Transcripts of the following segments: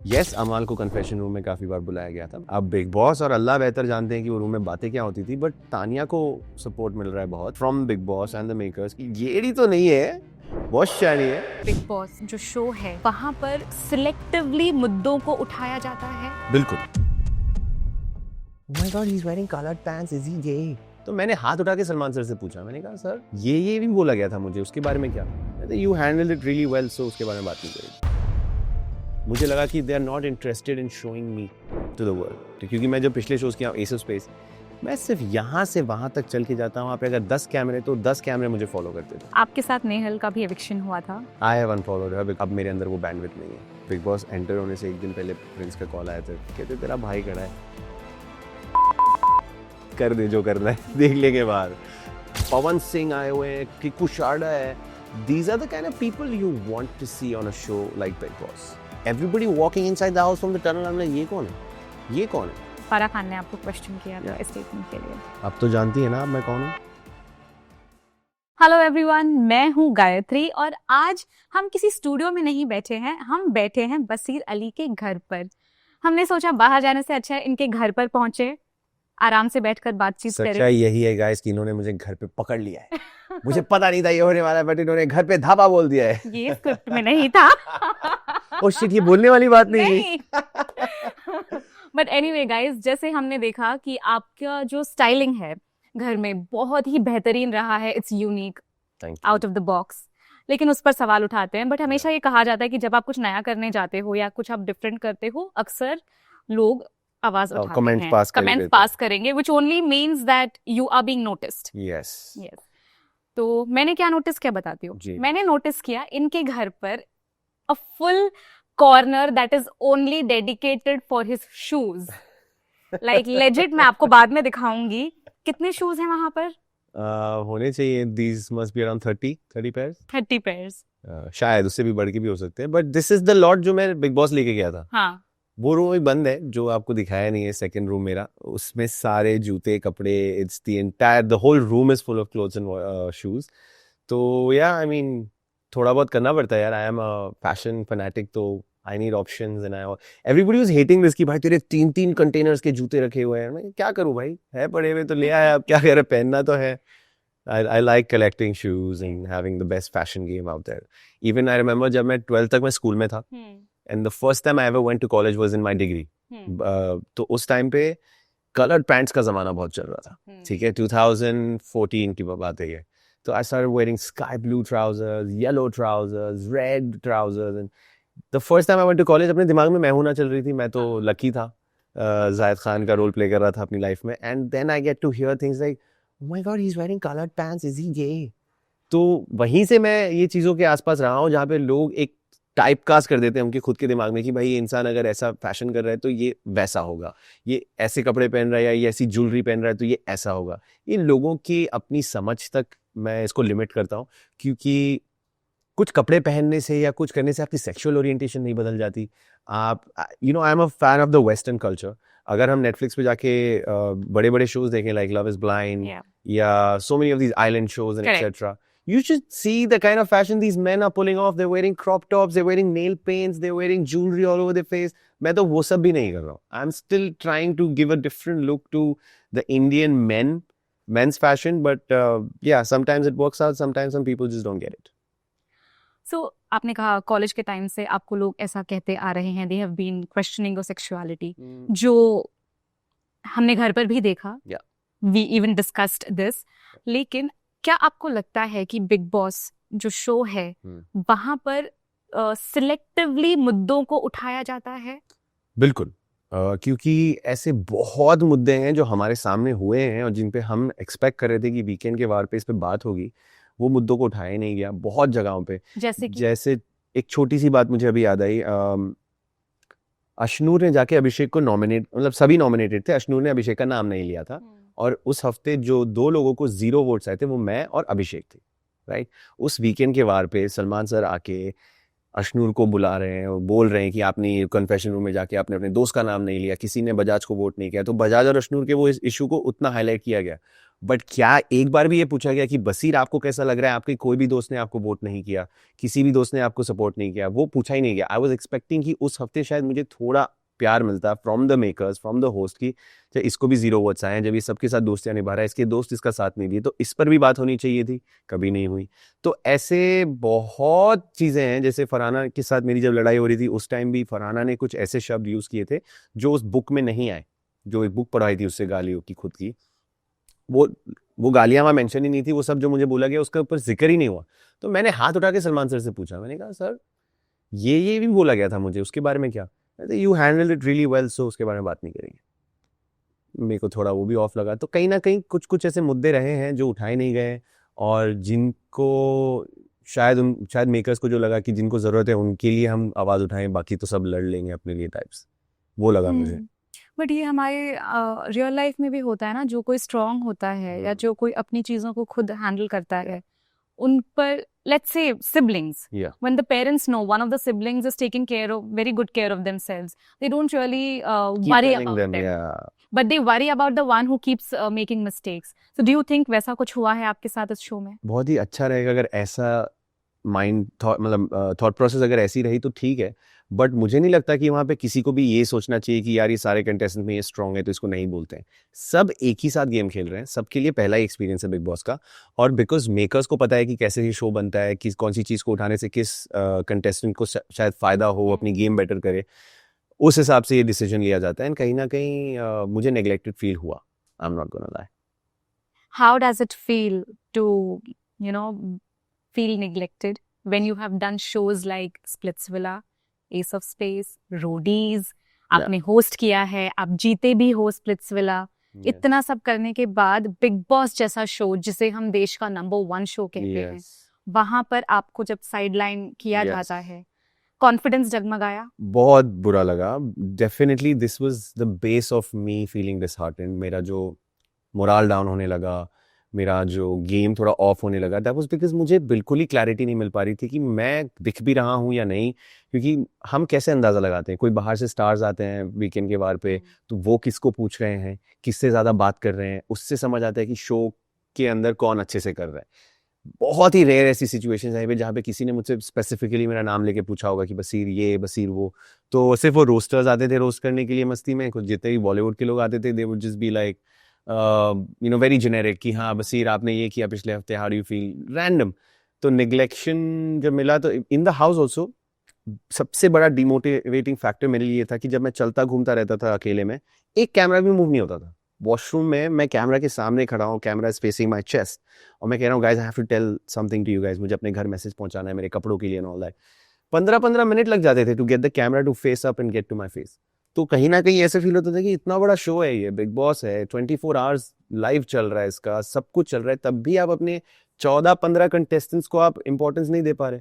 Yes, अमाल को confession room में काफी बार बुलाया गया था। अब बिग बॉस और अल्लाह बेहतर जानते हैं कि वो रूम में बातें क्या होती थी, बट तानिया को सपोर्ट मिल रहा है बहुत from Bigg Boss and the makers. येड़ी तो नहीं है, बहुत शानी है। बिग बॉस जो शो है वहाँ पर सिलेक्टिवली मुद्दों को उठाया जाता है। बिल्कुल। Oh my God, he's wearing colored pants. Is he gay? तो मैंने हाथ उठा के सलमान सर से पूछा, मैंने कहा सर ये भी बोला गया था मुझे, उसके बारे में क्या? You handle it really well, so उसके बारे में बात नहीं करेंगे। मुझे लगा कि they are not interested in showing me to the world, क्योंकि मैं जब पिछले शोज किया एस ऑफ स्पेस, मैं सिर्फ यहाँ से वहाँ तक चल के जाता हूँ। वहाँ पे अगर 10 कैमरे तो 10 कैमरे मुझे फॉलो करते थे। आपके साथ नेहल का भी एविक्शन हुआ था। आई हैव अनफॉलोड हर, अब मेरे अंदर वो बैंडविड्थ नहीं है। बिग बॉस एंटर होने से एक दिन पहले प्रिंस का कॉल आया था, कहते तेरा भाई खड़ा है, कर दे जो करना है, देख लेंगे बाहर। पवन सिंह आए हुए हैं, किकू शारदा है। These are the kind of people you want to see on a show like Big Boss. Everybody walking inside the house from the tunnel, I'm like, ये कौन है? ये कौन है? फराह खान ने आपको क्वेश्चन किया था स्टेटमेंट के लिए। अब तो जानती है ना अब मैं कौन हूँ। हेलो एवरीवन, मैं हूँ गायत्री और आज हम किसी स्टूडियो में नहीं बैठे हैं, हम बैठे हैं बसीर अली के घर पर। हमने सोचा बाहर जाने से अच्छा है इनके घर पर पहुंचे, आराम से बैठकर बातचीत करें। सच्चाई यही है गाइस कि इन्होंने मुझे घर पे पकड़ लिया है। मुझे पता नहीं था ये होने वाला है, बट इन्होंने घर पे धाबा बोल दिया है। ये स्क्रिप्ट में नहीं था। ओह शिट, ये बोलने वाली बात नहीं थी। बट एनीवे गाइस, जैसे हमने देखा कि आपका जो स्टाइलिंग है घर में बहुत ही बेहतरीन रहा है, it's unique, out of the box. लेकिन उस पर सवाल उठाते हैं, बट हमेशा ये कहा जाता है कि जब आप कुछ नया करने जाते हो या कुछ आप डिफरेंट करते हो, अक्सर लोग आवाज उठाते हैं, कमेंट्स पास करेंगे, which only means that you are being noticed. Yes. Yes. तो मैंने क्या नोटिस किया बताती हूँ। मैंने नोटिस किया इनके घर पर a full corner that is only dedicated for his shoes. Like legit, मैं आपको बाद में दिखाऊंगी कितने शूज हैं वहां पर। होने चाहिए, these must be around 30 pairs. 30 pairs. शायद उससे भी बढ़ के भी हो सकते हैं, but this is the lot जो मैं बिग बॉस लेके गया था। हाँ, वो रूम भी बंद है जो आपको दिखाया नहीं है, सेकंड रूम मेरा, उसमें सारे जूते कपड़े, it's the entire, the whole room is full of clothes and shoes. तो या आई मीन थोड़ा बहुत करना पड़ता है यार, I am a fashion fanatic, तो I need options and I everybody was hating this कि भाई तेरे 3 कंटेनर्स के जूते रखे हुए हैं। मैं क्या करूं भाई, है पड़े हुए तो ले आया, अब क्या करे, पहनना तो है। I like collecting shoes and having the best fashion game out there. Even I remember जब मैं 12th तक मैं स्कूल में था, and the first time I ever went to college was in my degree. तो उस टाइम पे colored pants का जमाना बहुत चल रहा था, ठीक है, 2014 की बात है ये। तो I started wearing sky blue trousers, yellow trousers, red trousers, and the first time I went to college, अपने दिमाग में मैं हूं ना चल रही थी, मैं तो लकी था, जायद खान का रोल प्ले कर रहा था अपनी लाइफ में, and then I get to hear things like, oh my God, he's wearing colored pants, is he gay? तो वहीं से मैं ये चीज़ों के आसपास रहा हूँ जहाँ पे लोग एक टाइप कास्ट कर देते हैं उनके खुद के दिमाग में कि भाई ये इंसान अगर ऐसा फैशन कर रहा है तो ये वैसा होगा, ये ऐसे कपड़े पहन रहा है या ये ऐसी ज्वेलरी पहन रहा है तो ये ऐसा होगा। ये लोगों की अपनी समझ तक मैं इसको लिमिट करता हूँ, क्योंकि कुछ कपड़े पहनने से या कुछ करने से आपकी सेक्सुअल ओरिएंटेशन नहीं बदल जाती। आप आई am a fan of the western culture. अगर हम नेटफ्लिक्स पे जाके बड़े बड़े शोज देखें लाइक लव इज ब्लाइंड या so many of these island shows and etcetera, you should see the kind of fashion these men are pulling off. They're wearing crop tops, they're wearing nail paints, they're wearing jewelry all over their face. मैं तो वो सब भी नहीं कर रहा हूँ. I'm still trying to give a different look to the Indian men's fashion, but yeah, sometimes it works out, sometimes some people just don't get it. So आपने कहा कॉलेज के टाइम से आपको लोग ऐसा कहते आ रहे हैं, they have been questioning your sexuality, जो हमने घर पर भी देखा, we even discussed this, लेकिन क्या आपको लगता है कि बिग बॉस जो शो है वहां पर सिलेक्टिवली मुद्दों को उठाया जाता है? बिल्कुल, क्योंकि ऐसे बहुत मुद्दे हैं जो हमारे सामने हुए हैं और जिन पे हम एक्सपेक्ट कर रहे थे कि वीकेंड के वार पे इस पे बात होगी, वो मुद्दों को उठाया नहीं गया बहुत जगहों पे। जैसे एक छोटी सी बात मुझे अभी याद आई, अशनूर ने जाके अभिषेक को नॉमिनेट, मतलब सभी नॉमिनेटेड थे, अशनूर ने अभिषेक का नाम नहीं लिया था, और उस हफ्ते जो 2 लोगों को 0 वोट्स आए थे वो मैं और अभिषेक थे, राइट। उस वीकेंड के वार पे सलमान सर आके अशनूर को बुला रहे हैं और बोल रहे हैं कि आपने कन्फेशन रूम में जाके आपने अपने दोस्त का नाम नहीं लिया, किसी ने बजाज को वोट नहीं किया, तो बजाज और अशनूर के वो इस इशू को उतना हाईलाइट किया गया। बट क्या एक बार भी ये पूछा गया कि बसीर आपको कैसा लग रहा है, आपके कोई भी दोस्त ने आपको वोट नहीं किया, किसी भी दोस्त ने आपको सपोर्ट नहीं किया, वो पूछा ही नहीं गया। आई वॉज एक्सपेक्टिंग कि उस हफ्ते शायद मुझे थोड़ा प्यार मिलता from the makers, from the host की इसको भी 0 वोट्स आए हैं, जब ये सबके साथ दोस्तियां निभा रहा है, इसके दोस्त इसका साथ नहीं दिए, तो इस पर भी बात होनी चाहिए थी, कभी नहीं हुई। तो ऐसे बहुत चीजें हैं। जैसे फरहाना के साथ मेरी जब लड़ाई हो रही थी उस टाइम भी फरहाना ने कुछ ऐसे शब्द यूज किए थे जो उस बुक में नहीं आए, जो एक बुक पढ़ाई थी उससे गालियों की खुद की, वो गालियां वहां मेंशन ही नहीं थी, वो सब जो मुझे बोला गया उसके ऊपर जिक्र ही नहीं हुआ। तो मैंने हाथ उठा के सलमान सर से पूछा, मैंने कहा सर ये भी बोला गया था मुझे, उसके बारे में क्या? You handle it really well, so उसके बारे में बात नहीं करेंगे। मेरे को थोड़ा वो भी ऑफ लगा। तो कहीं ना कहीं कुछ कुछ ऐसे मुद्दे रहे हैं जो उठाए नहीं गए, और जिनको शायद मेकर्स को जो लगा कि जिनको जरूरत है उनके लिए हम आवाज उठाएं, बाकी तो सब लड़ लेंगे अपने लिए टाइप्स, वो लगा मुझे। बट ये हमारे रियल लाइफ में भी होता है ना, जो कोई स्ट्रांग होता है या जो कोई अपनी चीजों को खुद हैंडल करता है, उन पर let's say siblings, Yeah. when the parents know one of the siblings is taking very good care of themselves, they don't really Keep worry telling about them, them, yeah. but they worry about the one who keeps making mistakes. So do you think वैसा कुछ हुआ है आपके साथ इस show में? बहुत ही अच्छा रहेगा अगर ऐसा माइंड थॉट, मतलब थॉट प्रोसेस अगर ऐसी रही तो ठीक है, बट मुझे नहीं लगता कि वहाँ पे किसी को भी ये सोचना चाहिए कि यार ये सारे कंटेस्टेंट में ये स्ट्रांग है तो इसको नहीं बोलते हैं। सब एक ही साथ गेम खेल रहे हैं, सबके लिए पहला ही एक्सपीरियंस है बिग बॉस का, और बिकॉज मेकर्स को पता है कि कैसे ये शो बनता है, किस कौन सी चीज़ को उठाने से किस कंटेस्टेंट को शायद फ़ायदा हो, अपनी गेम बेटर करे, उस हिसाब से ये डिसीजन लिया जाता है। एंड कहीं ना कहीं मुझे नेग्लेक्टेड फील हुआ, I am not gonna lie. How does it feel to, you know, feel neglected when you have done shows like Splitsvilla, Ace of Space, Roadies, आपने होस्ट किया है, आप जीते भी हो Splitsvilla, इतना सब करने के बाद बिग बॉस जैसा शो जिसे हम देश का नंबर 1 शो कहते हैं, वहां पर आपको जब साइडलाइन किया जाता है, कॉन्फिडेंस जगमगाया? बहुत बुरा लगा। Definitely this was the base of me feeling disheartened. मेरा जो मोरल डाउन होने लगा, मेरा जो गेम थोड़ा ऑफ होने लगा, दैट वाज बिकॉज मुझे बिल्कुल ही क्लैरिटी नहीं मिल पा रही थी कि मैं दिख भी रहा हूँ या नहीं। क्योंकि हम कैसे अंदाज़ा लगाते हैं, कोई बाहर से स्टार्स आते हैं वीकेंड के वार पे, तो वो किसको पूछ रहे हैं, किससे ज़्यादा बात कर रहे हैं, उससे समझ आता है कि शो के अंदर कौन अच्छे से कर रहा है। बहुत ही रेयर ऐसी सिचुएशंस है जहाँ पे किसी ने मुझसे स्पेसिफिकली मेरा नाम लेके पूछा होगा कि बसीर ये, बसीर वो। तो सिर्फ वो रोस्टर्स आते थे रोस्ट करने के लिए मस्ती में, कुछ जितने भी बॉलीवुड के लोग आते थे, they would just be like very generic कि हाँ बसीर आपने ये किया पिछले हफ्ते, how do you feel, random. तो निग्लेक्शन जब मिला तो इन द हाउस ऑल्सो सबसे बड़ा डिमोटिवेटिंग फैक्टर मेरे लिए था कि जब मैं चलता घूमता रहता था अकेले में, एक कैमरा भी मूव नहीं होता था। वॉशरूम में मैं कैमरा के सामने खड़ा हूँ, camera is facing my chest, और मैं कह रहा हूँ guys I have to tell something to you guys, मुझे अपने घर मैसेज पहुंचाना है मेरे कपड़ों के लिए एंड ऑल दैट। 15-15 मिनट लग जाते थे to get the camera to face up and get to my face. तो कहीं ना कहीं ऐसे फील होता था कि इतना बड़ा शो है, ये बिग बॉस है, 24 आवर्स लाइव चल रहा है, इसका सब कुछ चल रहा है, तब भी आप अपने 14-15 कंटेस्टेंट्स को आप इंपॉर्टेंस नहीं दे पा रहे।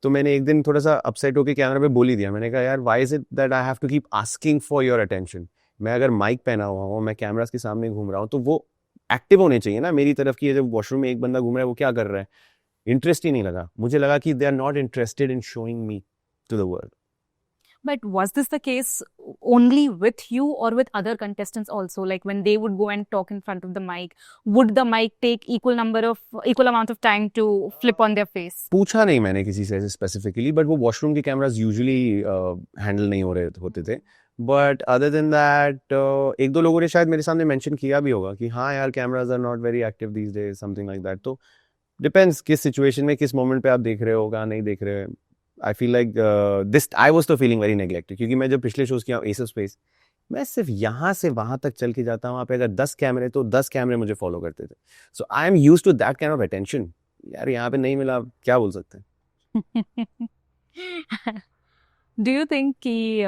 तो मैंने एक दिन थोड़ा सा अपसेट होकर कैमरा पे बोल ही दिया, मैंने कहा यार why is it that I have to keep asking for your attention. मैं अगर माइक पहना हुआ हूँ, मैं कैमरास के सामने घूम रहा हूँ, तो वो एक्टिव होने चाहिए ना मेरी तरफ की। जब वॉशरूम में एक बंदा घूम रहा है, वो क्या कर रहा है, इंटरेस्ट ही नहीं लगा। मुझे लगा कि they are not interested in showing me to the world. But was this the case only with you or with other contestants also? Like when they would go and talk in front of the mic, would the mic take equal amount of time to flip on their face? पूछा नहीं मैंने किसी से specifically, but वो washroom के cameras usually handle नहीं होते थे। बट अदर देन दैट एक दो लोगों ने शायद मेरे सामने मेंशन किया भी होगा कि हाँ यार cameras are not very active these days, something like that. तो डिपेंड्स किस सिचुएशन में, किस मोमेंट पे आप देख रहे हो, कहाँ नहीं देख रहे हो। आई feel like this, I was तो फीलिंग वेरी नेग्लेक्टेड, क्योंकि मैं जब पिछले शोज किया एस ऑफ स्पेस, मैं सिर्फ यहाँ से वहां तक चल के जाता हूँ, वहाँ पे अगर 10 कैमरे तो 10 कैमरे मुझे फॉलो करते थे। So I am used to that kind of attention. यार यहाँ पे नहीं मिला, क्या बोल सकते हैं। Do you think कि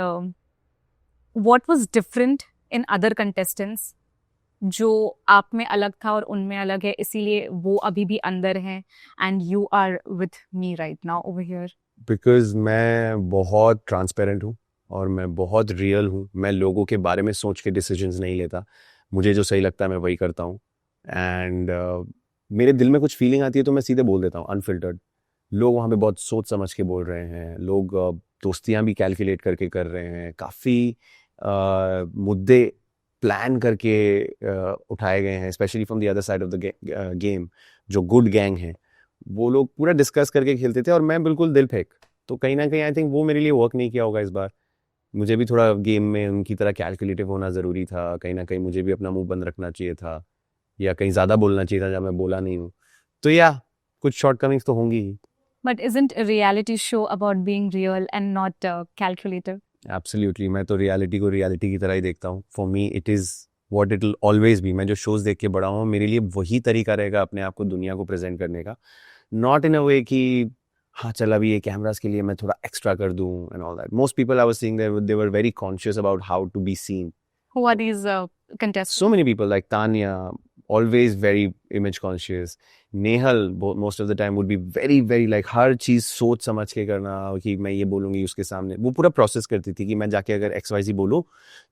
what was different in other contestants जो आप में अलग था और उनमें अलग है, इसीलिए वो अभी भी अंदर हैं and you are with me right now over here? Because मैं बहुत ट्रांसपेरेंट हूँ और मैं बहुत रियल हूँ। मैं लोगों के बारे में सोच के डिसीजंस नहीं लेता, मुझे जो सही लगता है मैं वही करता हूँ। एंड मेरे दिल में कुछ फीलिंग आती है तो मैं सीधे बोल देता हूँ अनफिल्टर्ड। लोग वहाँ पे बहुत सोच समझ के बोल रहे हैं, लोग दोस्तियाँ भी कैलकुलेट करके कर रहे हैं, काफ़ी मुद्दे प्लान करके उठाए गए हैं, specially from the other side of the game. जो गुड गैंग है वो लोग पूरा डिस्कस करके खेलते थे और मैं बिल्कुल दिल फेंक। तो कहीं ना कहीं आई थिंक वो मेरे लिए वर्क नहीं किया होगा इस बार। मुझे भी थोड़ा गेम में उनकी तरह कैलकुलेटिव होना ज़रूरी था, कहीं ना कहीं मुझे भी अपना मुंह बंद रखना चाहिए था, या कहीं ज़्यादा बोलना चाहिए था जब मैं बोला नहीं हूँ। तो या कुछ शॉर्टकमिंग्स तो होंगी ही। But isn't a reality show about being real and not calculative? Absolutely, मैं तो रियलिटी को रियलिटी की तरह ही देखता हूँ। For me it is what it will always be. मैं जो शोज देख के बड़ा हूँ, मेरे लिए वही तरीका रहेगा अपने आप को दुनिया को प्रेजेंट करने का। नॉट इन अ वे कि हाँ चल अभी ये कैमरास के लिए मैं थोड़ा एक्स्ट्रा कर दूँ and all that. Most people I was seeing they were very conscious about how to be seen. Who are these contestants? So many people like Tanya, always very image conscious. Nehal, most of the time would be very, very like हर चीज सोच समझ के करना कि मैं ये बोलूंगी उसके सामने। वो पूरा प्रोसेस करती थी कि मैं जाके अगर XYZ बोलूँ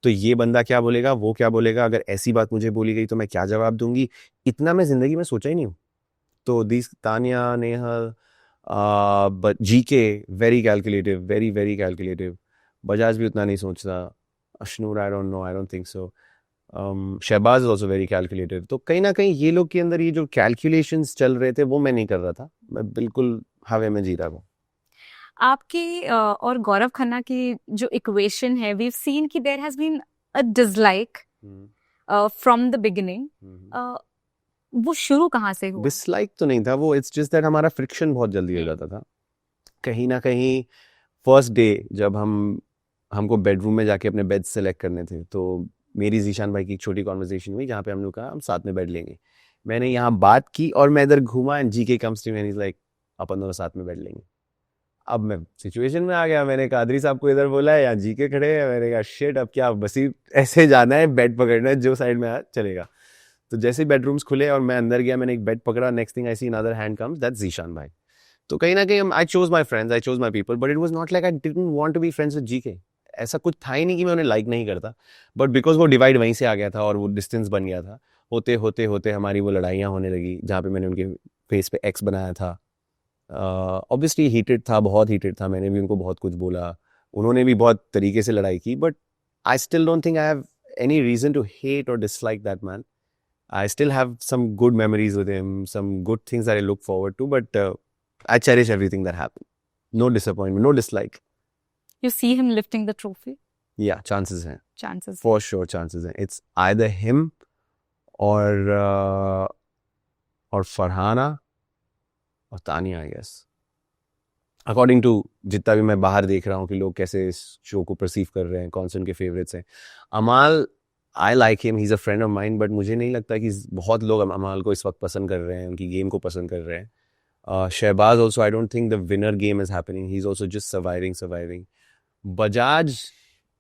तो ये बंदा क्या बोलेगा, वो क्या बोलेगा, अगर ऐसी बात मुझे बोली गई तो मैं क्या जवाब दूंगी। इतना मैं जिंदगी में सोचा ही नहीं हूँ। तो this Tania, Nehal, but GK very calculative, very very calculative. Bajaj भी उतना नहीं सोचता। Ashnoor I don't know, I don't think so. Shehbaz is also very calculative. तो कहीं ना कहीं ये लोग के अंदर ये जो कैलकुलेशंस चल रहे थे वो मैं नहीं कर रहा था। मैं बिल्कुल हवा में जी रहा हूँ। आपकी और गौरव खन्ना की जो इक्वेशन है, वी सीन कि there has been a dislike from the beginning. वो शुरू कहाँ से हुआ? डिसलाइक तो नहीं था वो, इट्स जस्ट दैट हमारा फ्रिक्शन बहुत जल्दी हो जाता था। कहीं ना कहीं फर्स्ट डे जब हमको बेडरूम में जाके अपने बेड सेलेक्ट करने थे, तो मेरी जीशान भाई की एक छोटी कॉन्वर्सेशन हुई जहाँ पे हम लोग कहा हम साथ में बेड लेंगे। मैंने यहाँ बात की और मैं इधर घूमा and GK comes to me and he is like अपन दोनों साथ में बेड लेंगे। अब मैं सिचुएशन में आ गया, मैंने कादरी साहब को इधर बोला है, यहाँ जीके खड़े हैं, मैंने कहा शिट अब क्या, बस ही ऐसे जाना है, बेड पकड़ना है, जो साइड में आ चलेगा। तो जैसे ही बेडरूम्स खुले और मैं अंदर गया, मैंने एक बेड पकड़ा, next thing I see another hand comes, that's Zeeshan भाई। तो कहीं ना कहीं I chose my friends, I chose my people, but it was not like I didn't want to be friends with GK. ऐसा कुछ था ही नहीं कि मैं उन्हें लाइक नहीं करता, बट बिकॉज वो डिवाइड वहीं से आ गया था और वो डिस्टेंस बन गया था। होते होते होते हमारी वो लड़ाइयाँ होने लगी जहाँ पे मैंने उनके फेस पे एक्स बनाया था। ऑब्वियसली हीटेड था, बहुत हीटेड था, मैंने भी उनको बहुत कुछ बोला, उन्होंने भी बहुत तरीके से लड़ाई की, but I still don't think I have any reason to hate और dislike that man. I still have some good memories with him, some good things that I look forward to, but I cherish everything that happened. No disappointment, no dislike. You see him lifting the trophy? Yeah, chances हैं. Chances. For sure, chances हैं. It's either him or Farhana or Tanya, I guess. According to जितना भी मैं बाहर देख रहा हूँ कि लोग कैसे इस शो को परसीव कर रहे हैं, कौन से उनके फेवरेट्स हैं। अमाल, I like him, he is a friend of mine, but मुझे नहीं लगता कि बहुत लोग अमाल को इस वक्त पसंद कर रहे हैं, उनकी गेम को पसंद कर रहे हैं। Shehbaz also, I don't think the winner game is happening, he is also just surviving. Bajaj,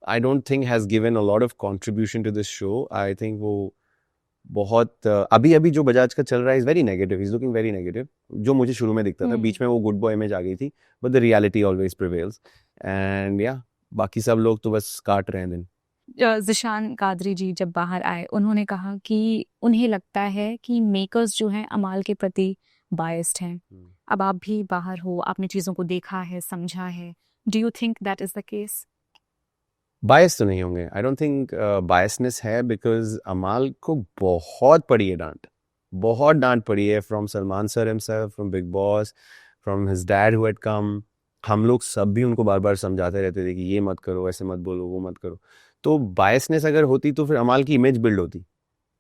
I don't think has given a lot of contribution to this show. I think वो बहुत अभी अभी जो बजाज का चल रहा है is very negative, is looking very negative, जो मुझे शुरू में दिखता था। बीच में वो गुड बॉय इमेज आ गई थी, but the reality always prevails. And या बाकी सब लोग तो बस काट रहे हैं दिन। ज़िशान कादरी जी जब बाहर आए, उन्होंने कहा कि उन्हें लगता है कि मेकर्स जो हैं अमाल के प्रति बायस्ड हैं। अब आप भी बाहर हो, आपने चीज़ों को देखा है, समझा है, do you think that is the case? Bias तो नहीं होंगे, आई डोंट थिंक बायसनेस है, बिकॉज अमाल को बहुत पड़ी है डांट, बहुत डांट पड़ी है from Salman sir himself, from Bigg boss, from his dad who had come. हम लोग सब भी उनको बार बार समझाते रहते थे कि ये मत करो, ऐसे मत बोलो, वो मत करो। तो बायसनेस अगर होती तो फिर अमाल की इमेज बिल्ड होती।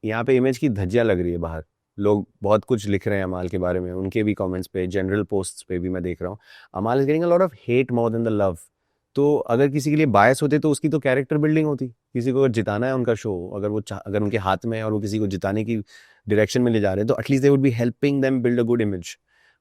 यहाँ पे इमेज की धज्जियाँ लग रही है बाहर, लोग बहुत कुछ लिख रहे हैं अमाल के बारे में, उनके भी कमेंट्स पे, जनरल पोस्ट्स पे भी मैं देख रहा हूँ, अमाल is getting a lot of hate more than the love. तो अगर किसी के लिए बायस होते तो उसकी तो कैरेक्टर बिल्डिंग होती। किसी को अगर जिताना है उनका शो, अगर वो अगर उनके हाथ में है और वो किसी को जिताने की डायरेक्शन में ले जा रहे हैं, तो at least they would be helping them build a good image.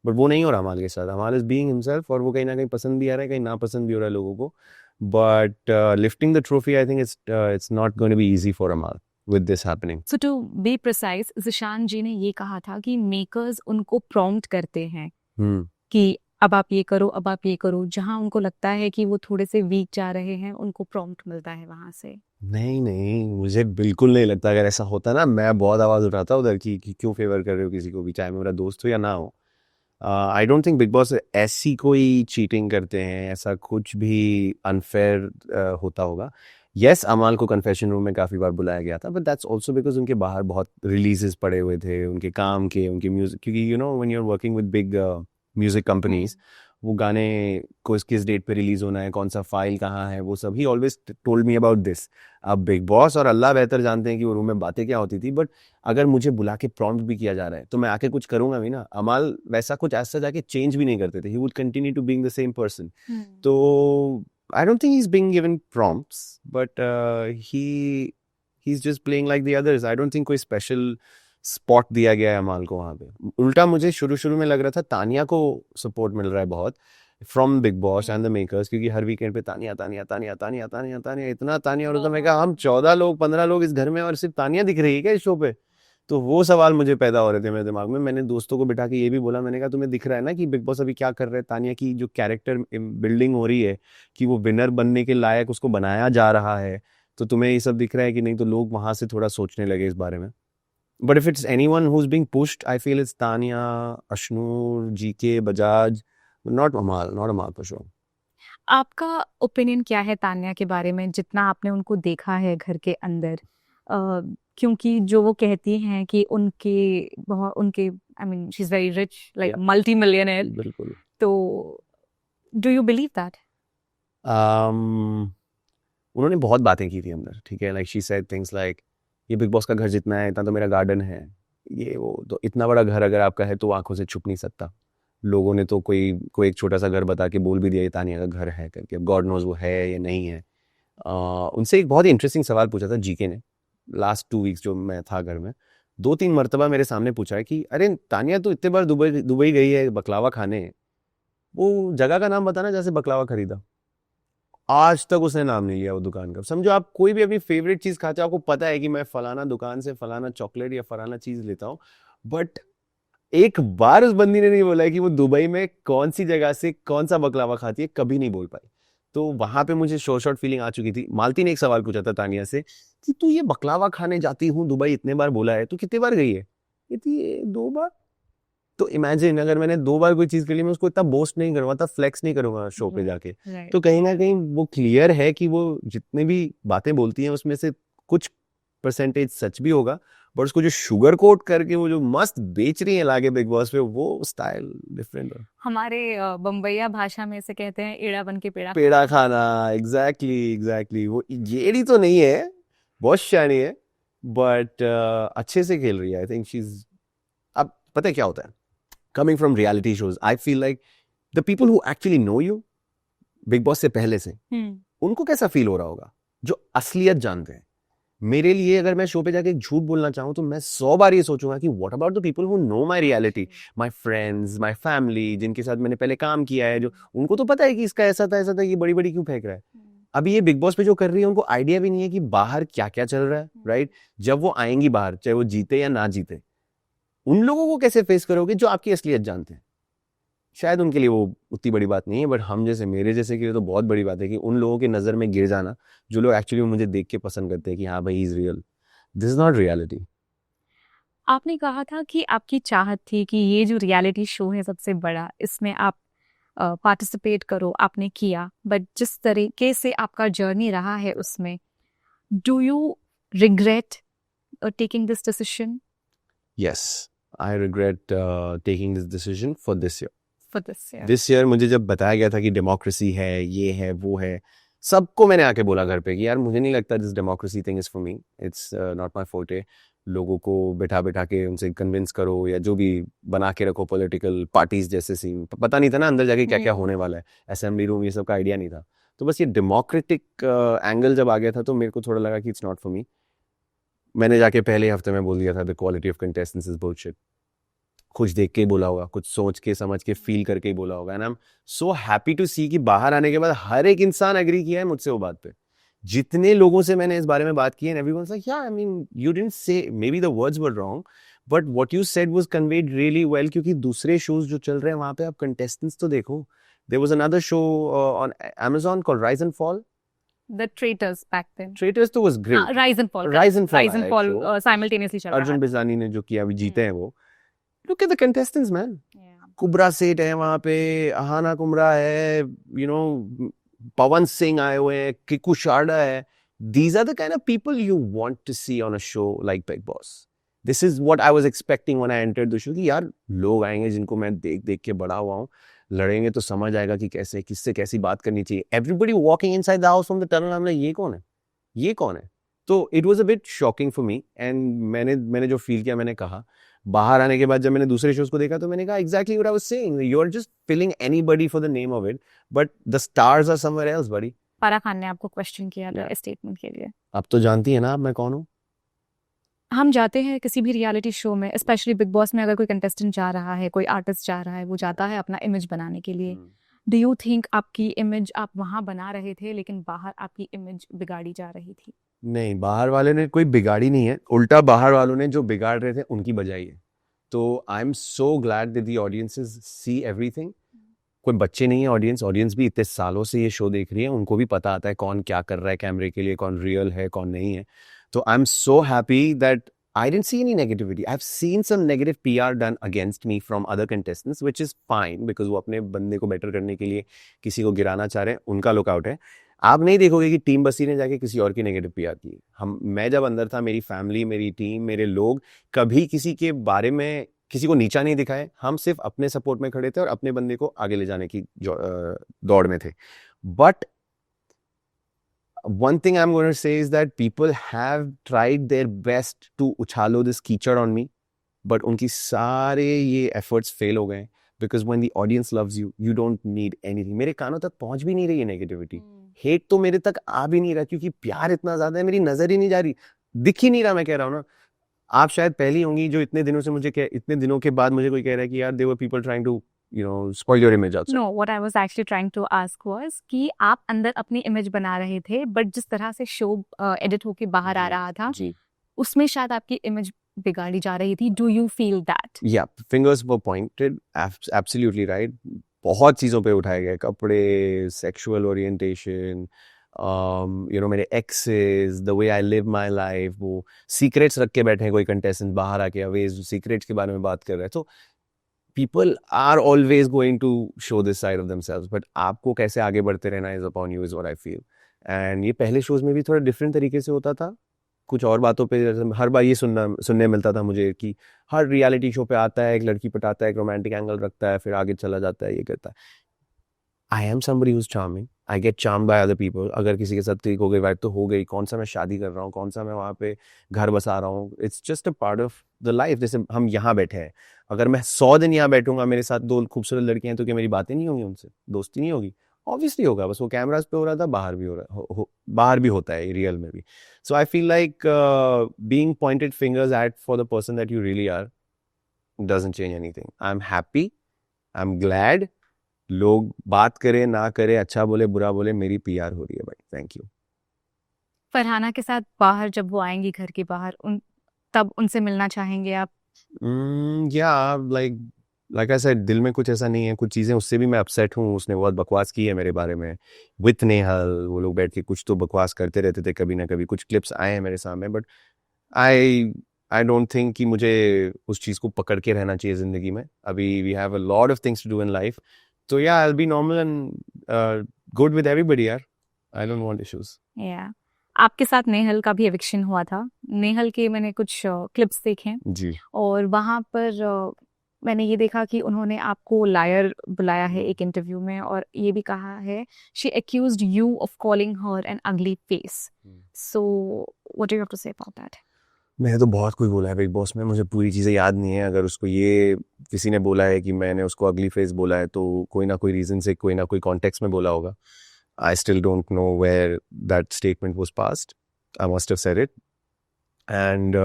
But वो नहीं हो रहा अमाल के साथ। अमाल इज बीइंग हिमसेल्फ, और वो कहीं ना कहीं पसंद भी आ रहा है, कहीं ना पसंद भी हो रहा है लोगों को। But lifting the trophy, I think it's not going to be easy for Amaal with this happening. So to be precise, Zeeshan ji ने ये कहा था कि मेकर्स उनको प्रॉम्प्ट करते हैं कि अब आप ये करो, अब आप ये करो, जहां उनको लगता है कि वो थोड़े से वीक जा रहे हैं, उनको प्रॉम्प्ट मिलता है वहां से। नहीं नहीं, मुझे बिल्कुल नहीं लगता। अगर ऐसा होता ना, मैं बहुत आवाज़ उठाता उधर की कि क्यों फेवर कर रहे हो किसी को भी, चाहे मेरा दोस्त हो या ना हो। आई डोंट थिंक बिग बॉस ऐसी कोई चीटिंग करते हैं, ऐसा कुछ भी अनफेयर होता होगा। यस अमाल को कन्फेशन रूम में काफ़ी बार बुलाया गया था, बट दैट्स ऑल्सो बिकॉज उनके बाहर बहुत रिलीजेस पड़े हुए थे उनके काम के, उनके म्यूजिक, क्योंकि you know when you are working with big music companies, वो गाने को किस डेट पे रिलीज होना है, कौन सा फाइल कहाँ है, वो सब ही always told me about this. अब बिग बॉस और अल्लाह बेहतर जानते हैं कि वो रूम में बातें क्या होती थी, बट अगर मुझे बुला के प्रॉम्प्ट भी किया जा रहा है तो मैं आके कुछ करूंगा भी ना. अमाल वैसा कुछ ऐसा जाके चेंज भी नहीं करते थे, he would continue to being the same person. तो I don't think he's being given prompts, but he's just playing like the others. I don't think कोई special spot दिया गया है अमाल को वहाँ पे. उल्टा मुझे शुरू शुरू में लग रहा था तानिया को सपोर्ट मिल रहा है बहुत from Bigg Boss and the makers, क्योंकि हर वीकेंड पे तानिया तानिया तानिया तानिया तानिया तानिया इतना तानिया और मैं कहा हम 14 लोग 15 लोग इस घर में और सिर्फ तानिया दिख रही है क्या इस शो पे. तो वो सवाल मुझे पैदा हो रहे थे मेरे दिमाग में. मैंने दोस्तों को बिठा के ये भी बोला, मैंने कहा तुम्हें दिख रहा है ना कि बिग बॉस अभी क्या कर रहे हैं, तानिया की जो कैरेक्टर बिल्डिंग हो रही है कि वो विनर बनने के लायक उसको बनाया जा रहा है, तो तुम्हें ये सब दिख रहा है कि नहीं. तो लोग वहां से थोड़ा सोचने लगे इस बारे में. But if it's anyone who is being pushed, I feel it's Tania, Ashnoor, GK, Bajaj, not अमाल फॉर श्योर. आपका ओपिनियन क्या है तान्या के बारे में, जितना आपने उनको देखा है घर के अंदर? क्योंकि जो वो कहती हैं कि उनके I mean she is very rich, like multi millionaire, बिल्कुल. तो डू यू बिलीव दैट? उन्होंने बहुत बातें की थी अंदर, ठीक है. Like she said things like ये बिग बॉस का घर जितना है इतना तो मेरा गार्डन है, ये वो. तो इतना बड़ा घर अगर आपका है तो आंखों से छुप नहीं सकता. लोगों ने तो कोई एक छोटा सा घर बता के बोल भी दिया ये तानिया का घर है करके. अब गॉड नोज वो है या नहीं है. उनसे एक बहुत ही इंटरेस्टिंग सवाल पूछा था जीके ने लास्ट 2 वीक्स जो मैं था घर में. 2-3 मरतबा मेरे सामने पूछा है कि अरे तानिया तो इतने बार दुबई गई है बकलावा खाने, वो जगह का नाम बताना जैसे बकलावा खरीदा. आज तक उसने नाम नहीं लिया वो दुकान का. समझो आप कोई भी अपनी फेवरेट चीज खाते हो, आपको पता है कि मैं फलाना दुकान से फलाना चॉकलेट या फलाना चीज लेता हूँ, बट एक बार उस बंदी ने नहीं बोला है कि वो दुबई में कौन सी जगह से कौन सा बकलावा खाती है, कभी नहीं बोल पाई. तो वहां पे मुझे शॉर्ट फीलिंग आ चुकी थी. मालती ने एक सवाल पूछा था तानिया से कि तू ये बकलावा खाने जाती हूँ दुबई इतने बार बोला है, तू कितने बार गई है. ये 2 बार. तो इमेजिन अगर मैंने 2 बार कोई चीज के लिए, मैं उसको इतना बोस्ट नहीं करूंगा, इतना फ्लेक्स नहीं करूंगा शो पे जाके. तो कहीं ना कहीं वो क्लियर है कि वो जितने भी बातें बोलती हैं उसमें से कुछ परसेंटेज सच भी होगा, बट उसको जो शुगर कोट करके वो जो मस्त बेच रही है लागे बिग बॉस पे, वो स्टाइल डिफरेंट है. हमारे बम्बैया भाषा में इसे कहते हैं एड़ा बन के पेड़ा खाना. एग्जैक्टली. वो येड़ी तो नहीं है, बहुत शानी है, बट अच्छे से खेल रही है. I think she is. अब पता है क्या होता है, coming from reality shows, I feel like the people who actually know you, big boss से पहले से, उनको कैसा फील हो रहा होगा जो असलियत जानते हैं. मेरे लिए अगर मैं शो पे जाके एक झूठ बोलना चाहूँ तो मैं 100 बार ये सोचूंगा कि what about the people who know my reality, my friends, my family, जिनके साथ मैंने पहले काम किया है, जो उनको तो पता है कि इसका ऐसा था ये बड़ी बड़ी क्यों फेंक रहा है. अभी ये बिग बॉस पे जो कर रही है उनको आइडिया भी नहीं है कि बाहर क्या क्या चल रहा है, राइट. जब वो आएंगी बाहर, चाहे वो जीते या ना जीते, उन लोगों को कैसे फेस करोगे जो आपकी असलियत जानते हैं. शायद उनके लिए वो उतनी बड़ी बात नहीं है, बट हम जैसे, मेरे जैसे के लिए तो बहुत बड़ी बात है कि उन लोगों की नजर में गिर जाना जो लोग एक्चुअली मुझे देख के पसंद करते हैं कि हाँ भाई, is real. This is not reality. आपने कहा था कि आपकी चाहत थी कि ये जो रियलिटी शो है सबसे बड़ा, इसमें आप पार्टिसिपेट करो, आपने किया, बट जिस तरीके से आपका जर्नी रहा है उसमें, do you regret taking this decision? Yes, I regret taking this decision for this year. For this year. This year मुझे जब बताया गया था कि डेमोक्रेसी है, ये है, वो है, सबको मैंने आके बोला घर पे कि यार मुझे नहीं लगता this democracy thing is for me, it's not my forte. लोगों को बैठा के उनसे कन्विंस करो या जो भी बना के रखो पॉलिटिकल पार्टीज जैसे सीन. पता नहीं था ना अंदर जाके क्या क्या होने वाला है, असेंबली रूम, ये सब का आइडिया नहीं था. तो बस ये डेमोक्रेटिक एंगल जब आ गया था तो मेरे को थोड़ा लगा कि इट्स नॉट फॉर मी. मैंने जाके पहले हफ्ते में बोल दिया था the quality of contestants is bullshit. कुछ देख के ही बोला होगा, कुछ सोच के समझ के फील करके ही बोला होगा. And I am so happy to see कि बाहर आने के बाद हर एक इंसान एग्री किया है मुझसे वो बात पे. जितने लोगों से मैंने इस बारे में बात की है, एवरीवन लाइक या आई mean you didn't say, may be the words were wrong, but what you said was conveyed really well. क्योंकि दूसरे शोज जो चल रहे हैं वहां पे आप कंटेस्टेंट्स तो देखो. There was another show on Amazon called Rise and Fall. The Traitors back then. Traitors तो was great. Rise and Fall. Rise and Fall simultaneously चल रहा है. अर्जुन बिजलानी ने जो किया, अभी जीते हैं वो. Look at the contestants, man. Yeah. कुबरा सेठ है वहां पे, अहाना कुमरा है, पवन सिंह आए हुए हैं, किकू शारदा है. these are the kind of people you want to see on a show like Big Boss. This is what I was expecting when I entered the show कि यार लोग आएंगे जिनको मैं देख देख के बड़ा हुआ हूँ, लड़ेंगे तो समझ आएगा कि कैसे किससे कैसी बात करनी चाहिए. Everybody walking inside the house from the tunnel, I'm like ये कौन है, ये कौन है. तो it was a bit shocking for me, and मैंने जो फील किया मैंने कहा. बाहर आने के बाद जब मैंने दूसरे शोज को देखा तो मैंने कहा exactly what I was saying. You are just filling anybody for the name of it, but the stars are somewhere else, buddy. फारा खान ने आपको क्वेश्चन किया था स्टेटमेंट के लिए. अब तो जानती है ना आप मैं कौन हूँ. हम जाते हैं किसी भी रियलिटी शो में, स्पेशली बिग बॉस में, अगर कोई कंटेस्टेंट जा रहा है, कोई आर्टिस्ट जा रहा है, वो जाता है अपना इमेज बनाने के लिए. डू यू थिंक आपकी इमेज आप वहां बना रहे थे लेकिन बाहर आपकी इमेज बिगाड़ी जा रही थी? नहीं, बाहर वाले ने कोई बिगाड़ी नहीं है, उल्टा बाहर वालों ने जो बिगाड़ रहे थे उनकी बजाई है. तो आई am so glad that the audiences see everything. कोई बच्चे नहीं है ऑडियंस भी इतने सालों से ये शो देख रही है, उनको भी पता आता है कौन क्या कर रहा है कैमरे के लिए, कौन रियल है कौन नहीं है. तो आई am so happy that I didn't see any negativity. I've seen some negative PR done against me from other contestants, which is fine because वो अपने बंदे को बेटर करने के लिए किसी को गिराना चाह रहे हैं, उनका लुकआउट है. आप नहीं देखोगे कि टीम बसी ने जाके किसी और की नेगेटिव PR की. मैं जब अंदर था, मेरी फैमिली, मेरी टीम, मेरे लोग कभी किसी के बारे में किसी को नीचा नहीं दिखाए. हम सिर्फ अपने सपोर्ट में खड़े थे और अपने बंदे को आगे ले जाने की दौड़ में थे. But one thing I'm going to say is that people have tried their best to उछालो this कीचड़ on me, but उनकी सारे ये efforts fail हो गए because when the audience loves you, you don't need anything. मेरे कानों तक पहुंच भी नहीं रही है नेगेटिविटी. हेट तो मेरे तक आ भी नहीं रहा क्योंकि प्यार इतना ज्यादा है, मेरी नजर ही नहीं जा रही, दिख ही नहीं रहा. मैं कह रहा हूँ ना, आप शायद पहली होंगी जो इतने दिनों के बाद मुझे कोई कह रहा है कि यार they were people trying to spoil your image outside. No, what I was actually trying to ask was कि आप अंदर अपनी इमेज बना रहे थे, बट जिस तरह से शो एडिट होके बाहर आ रहा था उसमें शायद आपकी इमेज बिगाड़ी जा रही थी. Do you feel that? Yeah, fingers were pointed. Absolutely right. बहुत चीज़ों पे उठाए गए, कपड़े, sexual orientation, मेरे exes, the way I live my life, वो secrets रख के बैठे हैं कोई contestant बाहर आके अवेज secrets के बारे में बात कर रहे हैं. तो people are always going to show this side of themselves, but आपको कैसे आगे बढ़ते रहना is upon you is what I feel. And ये पहले shows में भी थोड़ा different तरीके से होता था, कुछ और बातों पे हर बार ये सुनने मिलता था मुझे कि हर रियलिटी शो पे आता है, एक लड़की पटाता है, एक रोमांटिक एंगल रखता है, फिर आगे चला जाता है, ये करता है. I am somebody who's charming. I get charmed by other people. अगर किसी के साथ क्लिक हो गई वाइब तो हो गई. कौन सा मैं शादी कर रहा हूँ, कौन सा मैं वहाँ पे घर बसा रहा हूँ, it's just a part of the life. जैसे हम यहाँ बैठे हैं, अगर मैं 100 दिन यहाँ बैठूंगा, मेरे साथ 2 खूबसूरत लड़कियां हैं, तो क्या मेरी बातें नहीं होंगी उनसे, दोस्ती नहीं होगी? ऑब्वियसली होगा. बस वो कैमराज पे हो रहा था, बाहर भी हो रहा बाहर भी होता है रियल में भी. So I feel like being pointed fingers at for the person that you really are doesn't change anything. I am happy, I am glad. लोग बात करे ना करे, अच्छा बोले बुरा बोले, मेरी PR हो रही है भाई. Thank you. फरहाना के साथ बाहर जब वो आएंगी घर के बाहर, तब उनसे मिलना चाहेंगे आप? या लाइक आई सेड, दिल में कुछ ऐसा नहीं है. कुछ चीज़ें उससे भी मैं अपसेट हूँ. उसने बहुत बकवास की है मेरे बारे में विथ नेहल. वो लोग बैठ के कुछ तो बकवास करते रहते थे कभी ना कभी. कुछ क्लिप्स आए हैं मेरे सामने, बट आई डोंट थिंक कि मुझे उस चीज़ को पकड़ के रहना चाहिए ज़िंदगी में. अभी we have a lot of things to do in life. So yeah, I'll be normal and good with everybody, यार. I don't want issues. Yeah. आपके साथ नेहल का भी एविक्शन हुआ था. नेहल के मैंने कुछ क्लिप्स देखे जी, और वहाँ पर मैंने ये देखा कि उन्होंने आपको लायर बुलाया है एक इंटरव्यू में, और ये भी कहा है she accused you of calling her an ugly face. So what do you have to say about that? मैंने तो बहुत कुछ बोला है बिग बॉस में, मुझे पूरी चीज़ें याद नहीं है. अगर उसको ये किसी ने बोला है कि मैंने उसको अगली फेस बोला है, तो कोई ना कोई रीज़न से, कोई ना कोई कॉन्टेक्स्ट में बोला होगा. I still don't know where that statement was passed. I must have said it. And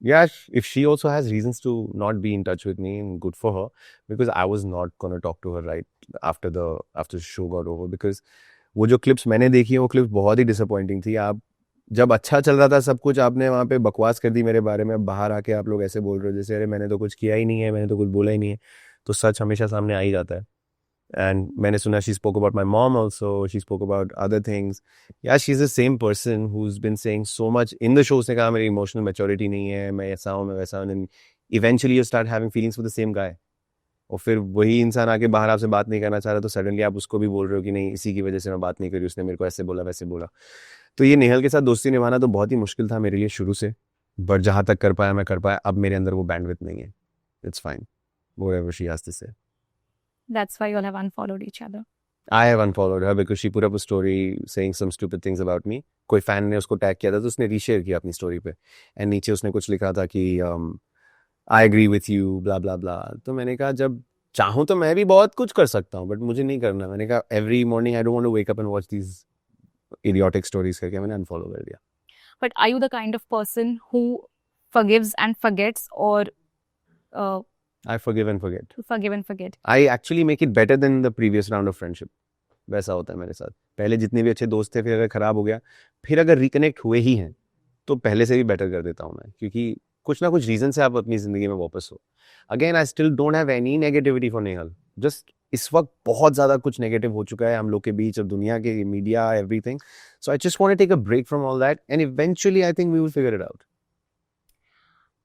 yeah, if she also has reasons to not be in touch with me, good for her, because I was not going to talk to her right after the show got over, because वो जो clips मैंने देखी है वो clips बहुत ही disappointing थी. आप जब अच्छा चल रहा था सब कुछ, आपने वहाँ पे बकवास कर दी मेरे बारे में. बाहर आके आप लोग ऐसे बोल रहे हो जैसे अरे मैंने तो कुछ किया ही नहीं है, मैंने तो कुछ बोला ही नहीं है. तो सच हमेशा सामने आ ही जाता है. एंड मैंने सुना she spoke about my mom also, she spoke about other things. Yeah she is the same person who is been saying so much in the show. उसने कहा मेरी इमोशनल मैच्योरिटी नहीं है, मैं ऐसा हूँ, मैं वैसा हूँ. And eventually you start having feelings for the same guy. और फिर वही इंसान आके बाहर आपसे बात नहीं करना चाह रहा, तो सडनली आप उसको भी बोल रहे हो कि नहीं, इसी की वजह से मैं बात नहीं करी, उसने मेरे को ऐसे बोला वैसे बोला. तो ये नेहल के साथ दोस्ती निभाना तो बहुत ही मुश्किल था मेरे लिए शुरू से, बट जहाँ तक कर पाया मैं कर पाया. अब मेरे अंदर वो बैंडविड्थ नहीं है. It's fine, whatever she has to say. That's why you all have unfollowed each other. I have unfollowed her because she put up a story saying some stupid things about me. कोई fan ने उसको tag किया था तो उसने reshare किया अपनी story पे, एंड नीचे उसने कुछ लिखा था कि आई एग्री विथ यू ब्ला ब्ला ब्ला. तो मैंने कहा जब चाहूँ तो मैं भी बहुत कुछ कर सकता हूँ, बट मुझे नहीं करना. मैंने कहा every morning I don't want to wake up and watch these idiotic stories करके मैंने अनफॉलो कर दिया. But are you the kind of person who forgives and forgets, or I forgive and forget. forgive and forget? I actually make it better than the previous round of friendship. वैसा होता है मेरे साथ. पहले जितने भी अच्छे दोस्त थे, फिर अगर खराब हो गया, फिर अगर रिकनेक्ट हुए ही हैं तो पहले से भी बेटर कर देता हूँ मैं, क्योंकि कुछ ना कुछ रीजन से आप अपनी जिंदगी में वापस हो. Again I still don't have any negativity for Nehal. Just इस वक्त बहुत ज़्यादा कुछ नेगेटिव हो चुका है हम लोग के बीच और दुनिया के, media, everything. So I just want to take a break from all that and eventually I think we will figure it out.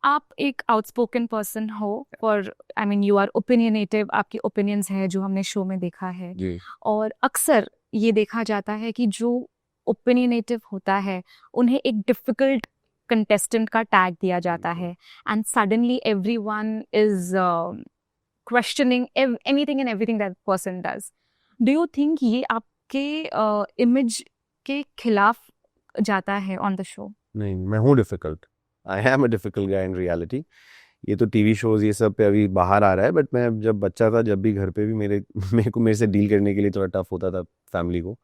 आप एक आउटस्पोकन पर्सन हो, और I mean you are opinionative, आपकी ओपिनियंस है जो हमने शो में देखा है. जी. और अक्सर ये देखा जाता है कि जो ओपिनियनेटिव होता है उन्हें एक डिफिकल्ट कंटेस्टेंट का टैग दिया जाता है, and suddenly everyone is questioning anything and everything that person does. Do you think ये आपके इमेज के खिलाफ जाता है ऑन द शो? नहीं, मैं हूँ difficult. I am a difficult guy in reality. ये तो टीवी शोज ये सब पे अभी बाहर आ रहा है, बट मैं जब बच्चा था, जब भी घर पे भी मेरे से डील करने के लिए थोड़ा टफ होता था फैमिली को.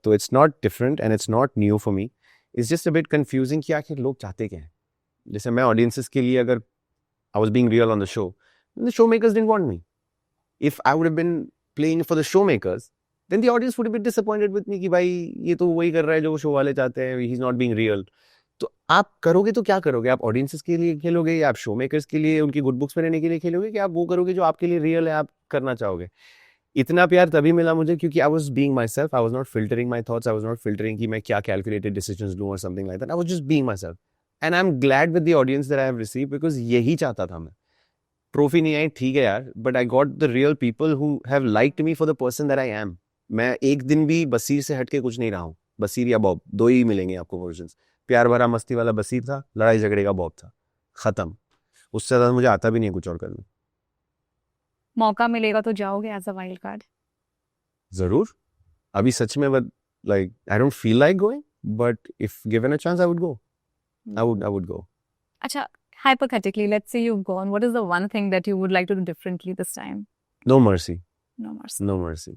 तो it's not different and it's not new for me. It's just a bit confusing कि आखिर लोग चाहते क्या हैं. जैसे मैं ऑडियंसेस के लिए, अगर I was being real on the show makers didn't want me. If I would have been playing for the show makers, then the audience would be disappointed with me कि भाई ये तो वही कर रहा है जो शो वाले चाहते हैं, he is not being real. तो आप करोगे तो क्या करोगे? आप ऑडियंसेस के लिए खेलोगे, या आप शो मेकर्स के लिए, उनकी गुड बुक्स में रहने के लिए खेलोगे, कि आप वो करोगे जो आपके लिए रियल है, आप करना चाहोगे? इतना प्यार तभी मिला मुझे क्योंकि आई was being my self. I was not filtering my thoughts. I was not filtering कि मैं क्या कैलकुलेटेड डिसीजंस लूं और something like that. I was just being my self, and I am glad with the audience that I have received, because यही चाहता था मैं. Trophy नहीं आई, ठीक है यार, but I got the real people who have liked me for the person that I am. मैं एक दिन भी बसीर से हटके कुछ नहीं रहा हूँ. बसीर या बॉब, दो ही मिलेंगे आपको वर्जन्स. प्यार भरा मस्ती वाला बसीर था, लड़ाई झगड़े का बॉब था, खत्म. उससे ज्यादा मुझे आता भी नहीं कुछ और करना. मौका मिलेगा तो जाओगे एज अ वाइल्ड कार्ड? जरूर. अभी सच में, but like I don't feel like going, but if given a chance I would go. I would go. अच्छा, hypothetically, let's say you've gone, what is the one thing that you would like to do differently this time? No mercy. No mercy. No mercy.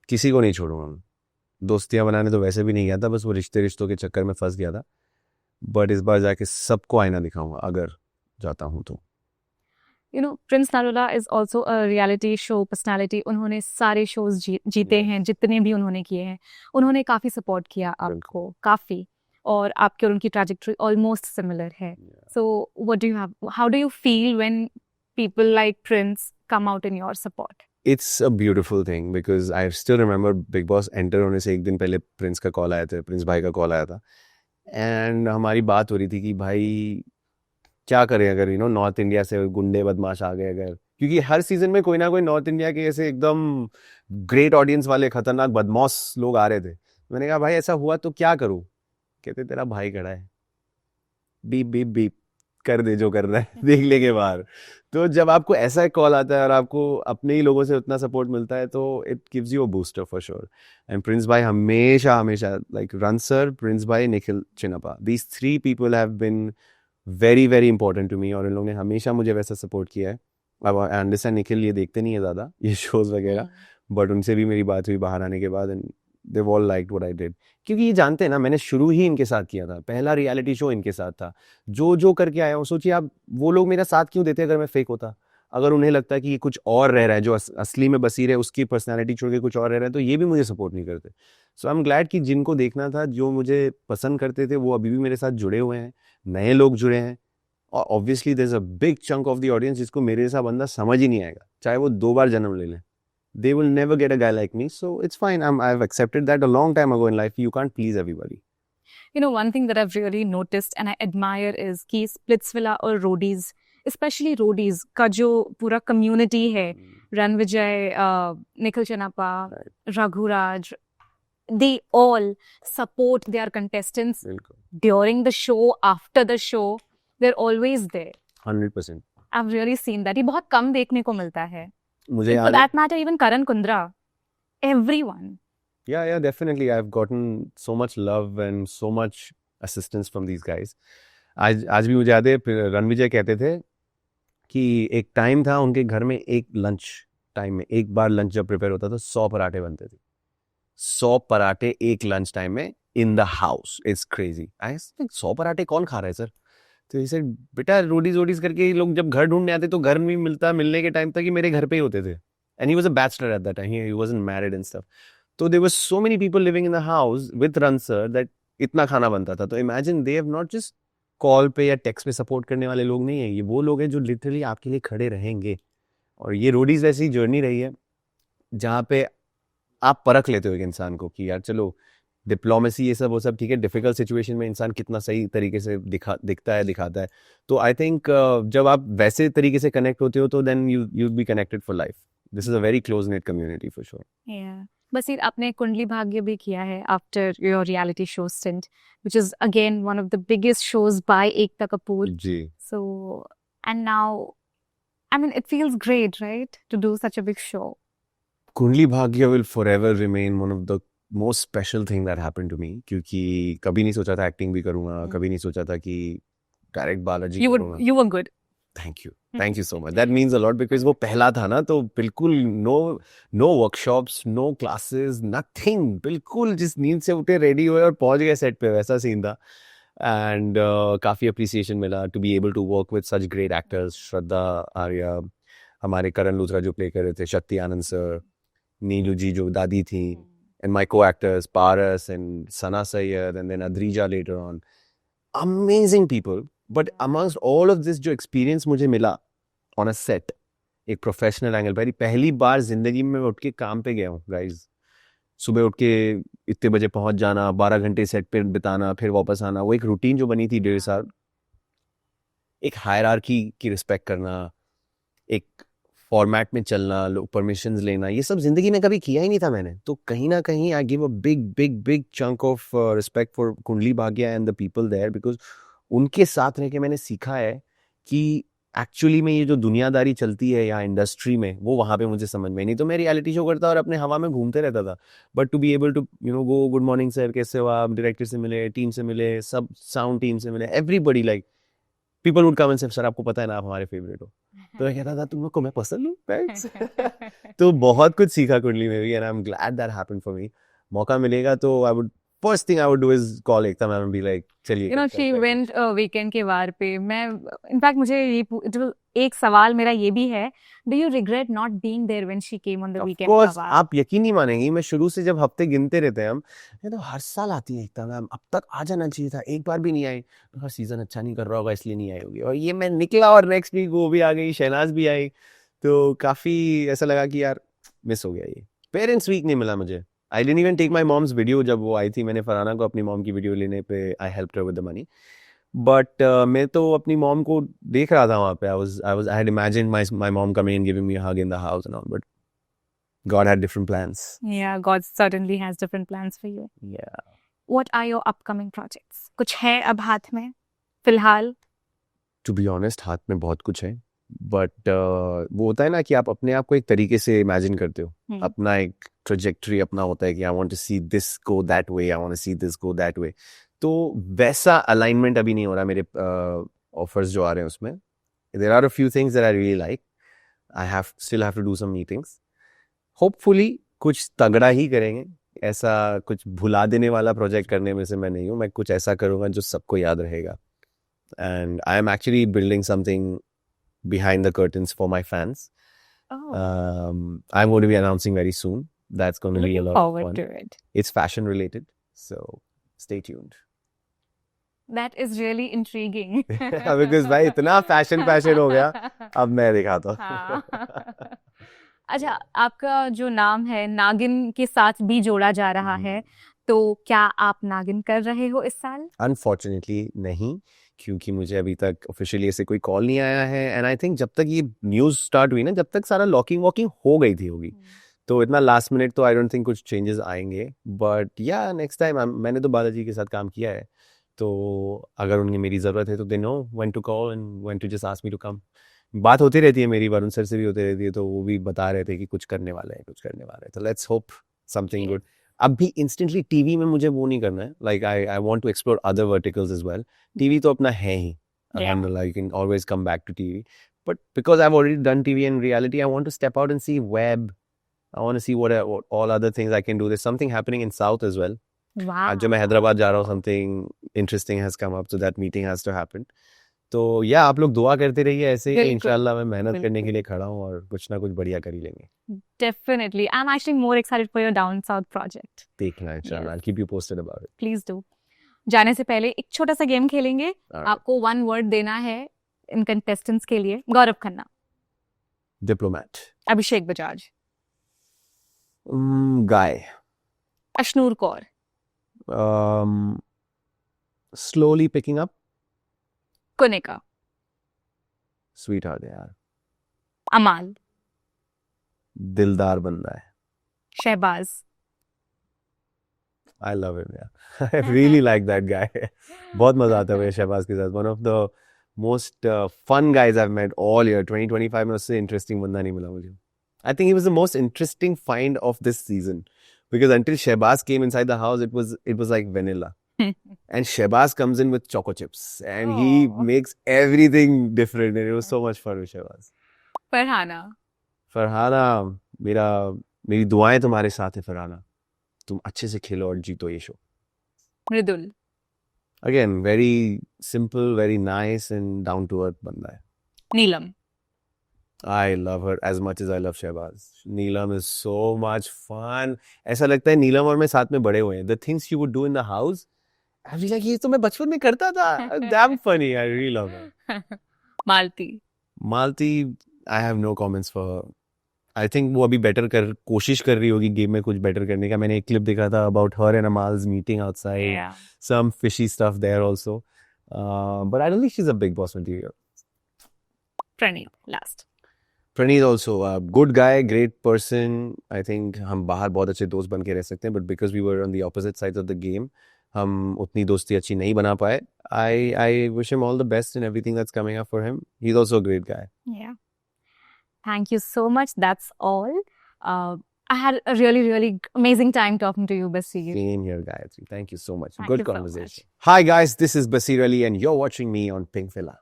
किसी को नहीं छोड़ूंगा मैं. दोस्तियां बनाने तो वैसे भी नहीं गया था, बस वो रिश्तों के चक्कर में फंस गया था. बट इस बार जाके सबको आईना दिखाऊंगा अगर जाता हूं तो. You know, Prince Narula is also a reality show personality. उन्होंने सारे shows जीते हैं, जितने भी उन्होंने किए हैं. उन्होंने काफी support किया आपको, काफी. और आपके और उनकी trajectory almost similar है. So what do you have? How do you feel when people like Prince come out in your support? It's a beautiful thing because I still remember Big Boss enter होने से एक दिन पहले Prince का call आया था, Prince भाई का कॉल आया था, एंड हमारी बात हो रही थी कि भाई क्या करें अगर नॉर्थ इंडिया से गुंडे बदमाश आ गए अगर, क्योंकि हर सीजन में कोई ना कोई नॉर्थ इंडिया के ऐसे एकदम ग्रेट ऑडियंस वाले खतरनाक बदमाश लोग आ रहे थे. मैंने कहा भाई ऐसा हुआ तो क्या करूं? कहते तेरा भाई खड़ा है, बीप बीप बीप कर दे जो कर रहा है, देख लेंगे बाहर. तो जब आपको ऐसा एक कॉल आता है और आपको अपने ही लोगों से उतना सपोर्ट मिलता है तो it gives you a booster for sure. And Prince भाई हमेशा लाइक रन सर, प्रिंस भाई, Nikhil Chinnappa, these 3 people have been very very important to me, और इन लोगों ने हमेशा मुझे वैसा सपोर्ट किया है. अब आई अंडरस्टैंड निखिल ये देखते नहीं है ज़्यादा ये शोज़ वगैरह, बट उनसे भी मेरी बात हुई बाहर आने के बाद, and they all liked what I did. क्योंकि ये जानते हैं ना, मैंने शुरू ही इनके साथ किया था, पहला रियलिटी शो इनके साथ था. जो करके आया हूँ, सोचिए आप वो लोग मेरा साथ क्यों देते अगर मैं फेक होता? अगर उन्हें लगता है कि ये कुछ और रह रहा है, जो असली में बसीर है उसकी पर्सनैलिटी छोड़ के कुछ और रह रहा है, तो ये भी मुझे सपोर्ट नहीं करते. सो आई एम ग्लैड कि जिनको देखना था, जो मुझे पसंद करते थे, वो अभी भी मेरे साथ जुड़े हुए हैं, नए लोग जुड़े हैं. और obviously there is a big chunk of the audience जिसको मेरे जैसा बंदा समझ ही नहीं आएगा, चाहे वो 2 बार जन्म ले लें. They will never get a guy like me, so it's fine. I've accepted that a long time ago in life. You can't please everybody. You know, one thing that I've really noticed and I admire is कि Splitsvilla और Roadies, especially Roadies का जो पूरा community है, Ranvijay, Nikhil Chinnappa, Raghuraj, they all support their contestants बिल्कुल during the show, after the show. They're always there. 100%. I've really seen that. ये बहुत कम देखने को मिलता है. मुझे For याद है that matter, even Karan Kundra, everyone. yeah definitely I've gotten so much love and so much assistance from these guys. आज भी मुझे याद है रणविजय कहते थे कि एक टाइम था उनके घर में एक लंच टाइम में एक बार लंच जब प्रिपेयर होता था 100 पराठे बनते थे. 100 पराठे एक लंच टाइम में in the house. It's crazy. I 100 पराठे कौन खा रहा है सर? तो इसे बेटा रोडीज करके ये लोग जब घर ढूंढने आते तो घर नहीं मिलता. मिलने के टाइम तक कि मेरे घर पे ही होते थे. And he was a bachelor at that time. He wasn't married and stuff. तो there were so many people living in the house with run sir that इतना खाना बनता था. तो imagine they have not just call पे या text पे support करने वाले लोग नहीं है. ये वो लोग हैं जो लिटरली आपके लिए खड़े रहेंगे. और ये रोडीज ऐसी जर्नी रही है जहाँ पे आप परख लेते हो एक इंसान को कि यार चलो डिप्लोमेसी ये सब वो सब ठीक है. डिफिकल्ट सिचुएशन में इंसान कितना सही तरीके से दिखाता है. तो आई थिंक जब आप वैसे तरीके से कनेक्ट होते हो तो then you be connected for life. This is a very close net community for sure. Yeah. Basir, आपने कुंडली भाग्य भी किया है after your reality show stint, which is again one of the biggest shows by Ekta Kapoor. Ji. So, and now, I mean, it feels great, right, to do such a big show. Kundali Bhagya will forever remain one of the most special thing that happened to me. क्योंकि कभी नहीं सोचा था acting भी करूंगा. कभी नहीं सोचा था कि डायरेक्ट बालाजी करूंगा. You were good. Thank you so much. That means a lot because वो पहला था ना. तो बिल्कुल no workshops, no classes, nothing. बिल्कुल जिस नींद से उठे रेडी हुए और पहुंच गए सेट पे, वैसा सीन था. एंड काफ़ी अप्रिसिएशन मिला to be able to work with such great actors. Shraddha Arya, हमारे करण लूथरा जो प्ले कर रहे थे, शक्ति आनंद सर, नीलू जी जो दादी थी, and my co-actors Paras and Sana Sayyed and then Adrija later on. Amazing people. But amongst all of this जो experience मुझे मिला on a set, एक professional angle, पहली बार जिंदगी में मैं उठ के काम पे गया हूँ guys. सुबह उठ के इतने बजे पहुंच जाना, 12 घंटे सेट पे बिताना, फिर वापस आना. वो एक रूटीन जो बनी थी 1.5 साल, एक हायरार्की की रिस्पेक्ट करना, एक फॉर्मेट में चलना, लोग परमिशंस लेना, ये सब जिंदगी में कभी किया ही नहीं था मैंने. तो कहीं ना कहीं I give a big big big chunk of respect for Kundali Bhagya and the people there. Because उनके साथ रह के मैंने सीखा है कि एक्चुअली में ये जो दुनियादारी चलती है या इंडस्ट्री में, वो वहाँ पे मुझे समझ में नहीं. तो मैं रियलिटी शो करता और अपने हवा में घूमते रहता था. But to be able to go, good morning sir, कैसे हो आप, डायरेक्टर से मिले, टीम से मिले, सब साउंड टीम से मिले, everybody like people would come and से सर आपको पता है ना आप हमारे फेवरेट हो. तो मैं कहता था तुम लोग को मैं पसंद हूँ. थैंक्स. तो बहुत कुछ सीखा कुंडली में भी and I am glad that happened for me. मौका मिलेगा तो I would first thing I would do is call Ekta ma'am and be like चलिए. शी वेंट वीकेंड के वार पे. मैं इनफैक्ट मुझे ये एक सवाल मेरा ये भी है, do you regret not being there when she came on the weekend? Of course. आप यकीन नहीं मानेंगी, मैं शुरू से जब हफ्ते गिनते रहते हैं हम, ये तो हर साल आती है एकता मैम, अब तक आ जाना चाहिए था, एक बार भी नहीं आई. सीजन अच्छा नहीं कर रहा होगा इसलिए नहीं आई होगी. और ये मैं निकला और नेक्स्ट वीक वो भी आ गई, शहनाज भी आई. तो काफी ऐसा लगा कि यार मिस हो गया. ये पेरेंट्स वीक नहीं मिला मुझे. I didn't even take my mom's video जब वो आई थी. मैंने फरहाना को अपनी मॉम की वीडियो लेने पे आई helped her with the money. But मैं तो अपनी मॉम को देख रहा था वहाँ पे. I had imagined my mom coming and giving me a hug in the house and all. But God had different plans. Yeah, God certainly has different plans for you. Yeah. What are your upcoming projects? कुछ है अब हाथ में फिलहाल? To be honest, हाथ में बहुत कुछ है. बट वो होता है ना कि आप अपने आप को एक तरीके से इमेजिन करते हो. अपना एक ट्रेजेक्टरी अपना होता है कि I want to see this go that way, I want to see this go that way. तो वैसा अलाइनमेंट अभी नहीं हो रहा मेरे ऑफर्स जो आ रहे हैं उसमें. There are a few things that I really like. I still have to do some meetings. Hopefully कुछ तगड़ा ही करेंगे. ऐसा कुछ भुला देने वाला प्रोजेक्ट करने में से मैं नहीं हूँ. मैं कुछ ऐसा करूँगा जो सबको याद रहेगा. And I am actually building something behind the curtains for my fans. I'm going to be announcing very soon. That's going to be a lot of fun. Looking forward to it. It's fashion related, so stay tuned. That is really intriguing. Because भाई इतना fashion हो गया, अब मैं दिखाता हूँ. अच्छा, आपका जो नाम है नागिन के साथ भी जोड़ा जा रहा है, तो क्या आप नागिन कर रहे हो इस साल? Unfortunately नहीं, क्योंकि मुझे अभी तक ऑफिशियली ऐसे कोई कॉल नहीं आया है. एंड आई थिंक जब तक ये न्यूज़ स्टार्ट हुई ना, जब तक सारा लॉकिंग वॉकिंग हो गई थी होगी. तो इतना लास्ट मिनट तो आई डोंट थिंक कुछ चेंजेस आएंगे, बट या नेक्स्ट टाइम मैंने तो बालाजी के साथ काम किया है, तो अगर उन्हें मेरी ज़रूरत है तो they know when to call and when to just ask me to come. बात होती रहती है मेरी, वरुण सर से भी होती रहती है, तो वो भी बता रहे थे कि कुछ करने वाले हैं, कुछ करने वाले हैं, तो लेट्स होप समथिंग गुड। अब भी इंस्टेंटली टीवी में मुझे वो नहीं करना है, like I want to explore other verticals as well. TV तो अपना है ही, alhamdulillah, you can always come back to TV, but because I've already done TV in reality, I want to step out and see web. I want to see what all other things I can do. There's something happening in South as well. Wow. आज जब मैं हैदराबाद जा रहा हूँ, something interesting has come up, so that meeting has to happen. तो या आप लोग दुआ करते रहिए ऐसे ही, इंशाल्लाह मैं मेहनत करने के लिए खड़ा हूँ और कुछ ना कुछ बढ़िया कर ही लेंगे। Definitely. I'm actually more excited for your Down South project. देखना इंशाल्लाह, I'll keep you posted about it. Please do. जाने से पहले एक छोटा सा गेम खेलेंगे। आपको 1 वर्ड देना है इन कंटेस्टेंट्स के लिए। गौरव खन्ना, Diplomat, अभिषेक Bajaj, guy, Ashnoor Kaur, slowly picking up, Kunika, sweetheart यार, अमाल, दिलदार बंदा है, Shahbaz, I love him, yeah. I really like that guy. बहुत मजा आता है मुझे शहबाज के साथ. One of the most fun guys I've met all year. 2025 में उससे interesting बंदा नहीं मिला मुझे. I think he was the most interesting find of this season, because until Shehbaz came inside the house, it was like vanilla. And Shehbaz comes in with choco chips, and he makes everything different, and it was so much fun with Shehbaz. Farhana, मेरी दुआएं तुम्हारे साथ है फरहाना. तुम अच्छे से खेलो और जीतो ये show. Mridul, Again, very simple, very nice and down to earth बंदा है. नीलम, I love her as much as I love Shehbaz. Neelam is so much fun. ऐसा लगता है नीलम और मैं साथ में बड़े हुए हैं. The things she would do in the house, I was like, ये तो मैं बचपन में करता था. Damn funny. I really love her. Malti, I have no comments for her. I think वो अभी कोशिश कर रही होगी गेम में कुछ बेटर करने का. मैंने एक क्लिप देखा था about her and Amal's meeting outside. Yeah. Some fishy stuff there also. But I don't think she's a big boss material. Praneeth, last. Praneeth also a good guy, great person. I think हम बाहर बहुत अच्छे दोस्त बन के रह सकते हैं, but because we were on the opposite sides of the game, हम उतनी दोस्ती अच्छी नहीं बना पाए. I wish him all the best in everything that's coming up for him. He's also a great guy. Yeah. Thank you so much. That's all. I had a really, really amazing time talking to you, Basir. Same here, Gayatri. Thank you so much. Thank Good you so conversation. much. Hi guys, this is Basir Ali and you're watching me on Pink Villa.